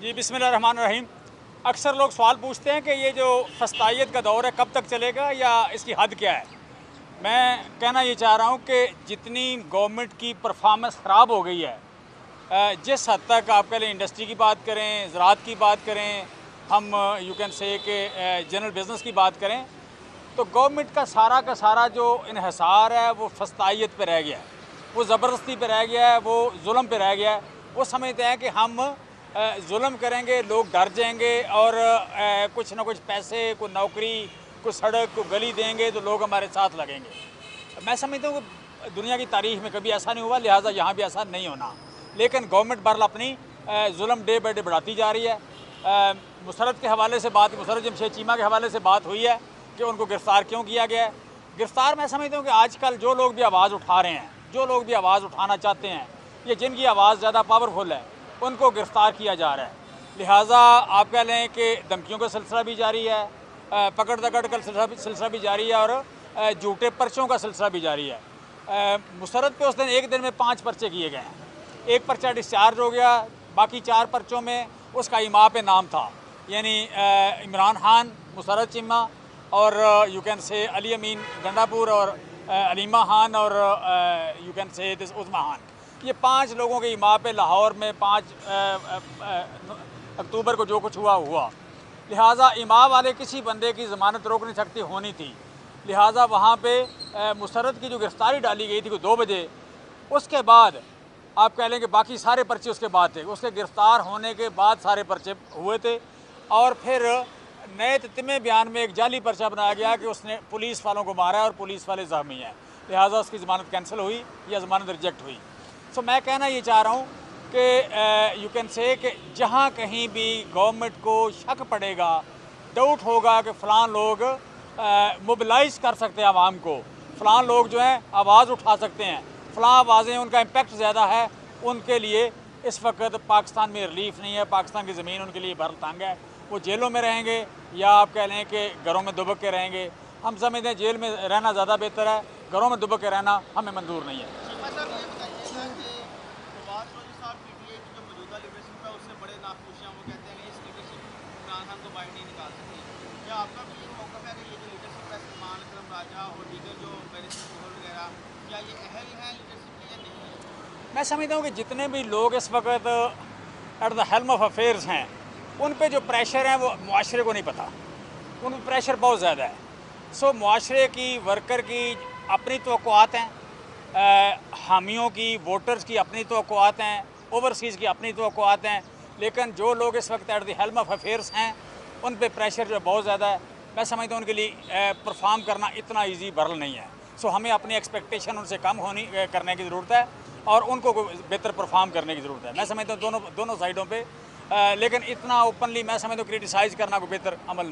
जी बिस्मिल्लाहिर्रहमानिर्रहीम। अक्सर लोग सवाल पूछते हैं कि ये जो फस्तायत का दौर है कब तक चलेगा या इसकी हद क्या है। मैं कहना ये चाह रहा हूँ कि जितनी गवर्नमेंट की परफॉर्मेंस ख़राब हो गई है, जिस हद तक आप कह लें इंडस्ट्री की बात करें, ज़राअत की बात करें, हम यू कैन से कि जनरल बिज़नेस की बात करें, तो गवर्नमेंट का सारा जो इन्हिसार है वो फस्तायत पे रह गया है, वो ज़बरदस्ती पे रह गया है, वो जुल्म पे रह गया है। वो समझते हैं कि हम जुल्म करेंगे, लोग डर जाएंगे और कुछ ना कुछ पैसे, कोई नौकरी, कोई सड़क, कोई गली देंगे तो लोग हमारे साथ लगेंगे। मैं समझता हूँ कि दुनिया की तारीख में कभी ऐसा नहीं हुआ, लिहाजा यहाँ भी ऐसा नहीं होना। लेकिन गवर्नमेंट बहरहाल अपनी जुल्म डे बाई डे बढ़ाती जा रही है। मुशर्रफ के हवाले से बात, मुशर्रफ जमशेद चीमा के हवाले से बात हुई है कि उनको गिरफ़्तार क्यों किया गया है। गिरफ़्तार मैं समझता हूँ कि आजकल जो लोग भी आवाज़ उठा रहे हैं, जो लोग भी आवाज़ उठाना चाहते हैं, या जिनकी आवाज़ ज़्यादा पावरफुल है, उनको गिरफ़्तार किया जा रहा है। लिहाजा आप कह लें कि धमकियों का सिलसिला भी जारी है, पकड़ दकड़ का सिलसिला भी जारी है और झूठे पर्चों का सिलसिला भी जारी है। मुशर्रफ पे उस दिन एक दिन में 5 पर्चे किए गए हैं। एक पर्चा डिस्चार्ज हो गया, बाकी 4 पर्चों में उसका इमाम पे नाम था, यानी इमरान खान, मुशर्रफ चीमा और यू कैन से अली अमीन गंडापुर और अलीमा खान और you can say this उज़मा Khan. ये 5 लोगों के इमाम पे लाहौर में 5 अक्टूबर को जो कुछ हुआ। लिहाजा इमाम वाले किसी बंदे की ज़मानत रोक नहीं सकती, होनी थी। लिहाजा वहाँ पे मुशर्रफ की जो गिरफ़्तारी डाली गई थी को 2 बजे, उसके बाद आप कह लें कि बाकी सारे पर्चे उसके बाद थे। उसके गिरफ़्तार होने के बाद सारे पर्चे हुए थे और फिर नए तत्मे बयान में एक जाली पर्चा बनाया गया कि उसने पुलिस वालों को मारा है और पुलिस वाले ज़ख्मी हैं, लिहाजा उसकी ज़मानत कैंसिल हुई या ज़मानत रिजेक्ट हुई। सो मैं कहना ये चाह रहा हूँ कि यू कैन से कि जहाँ कहीं भी गवर्नमेंट को शक पड़ेगा, डाउट होगा कि फ़लाँ लोग मोबिलाइज़ कर सकते हैं आवाम को, फ़लाँ लोग जो हैं आवाज़ उठा सकते हैं, फ़लाँ आवाज़ें उनका इम्पेक्ट ज़्यादा है, उनके लिए इस वक्त पाकिस्तान में रिलीफ नहीं है। पाकिस्तान की ज़मीन उनके लिए भर तंग है। वो जेलों में रहेंगे या आप कह लें कि घरों में दुबक के रहेंगे। हम समझते हैं जेल में रहना ज़्यादा बेहतर है, घरों में दुबक के रहना हमें मंजूर नहीं है। आपका भी ये मौक़िफ़ है कि ये जो लीडरशिप है सलमान अकरम राजा और दीगर जो बैरिस्टर गोहर वगैरह, क्या ये अहल हैं लीडरशिप की या नहीं है? मैं समझता हूँ कि जितने भी लोग इस वक्त at the helm of affairs हैं, उन पे जो प्रेशर है वो मुआशरे को नहीं पता, उन पर प्रेशर बहुत ज़्यादा है। सो मुआशरे की, वर्कर की अपनी तवक्कुआत हैं, हामियों की, वोटर्स की अपनी तवक्कुआत हैं, ओवरसीज़ की अपनी तवक्कुआत हैं, लेकिन जो लोग इस वक्त at the helm of affairs हैं उन पे प्रेशर जो बहुत ज़्यादा है। मैं समझता हूँ उनके लिए परफॉर्म करना इतना इजी बरल नहीं है। सो हमें अपनी एक्सपेक्टेशन उनसे कम करने की ज़रूरत है और उनको बेहतर परफॉर्म करने की ज़रूरत है। मैं समझता हूँ दोनों साइडों पे, लेकिन इतना ओपनली मैं समझता हूँ क्रिटिसाइज़ करना कोई बेहतर अमल नहीं।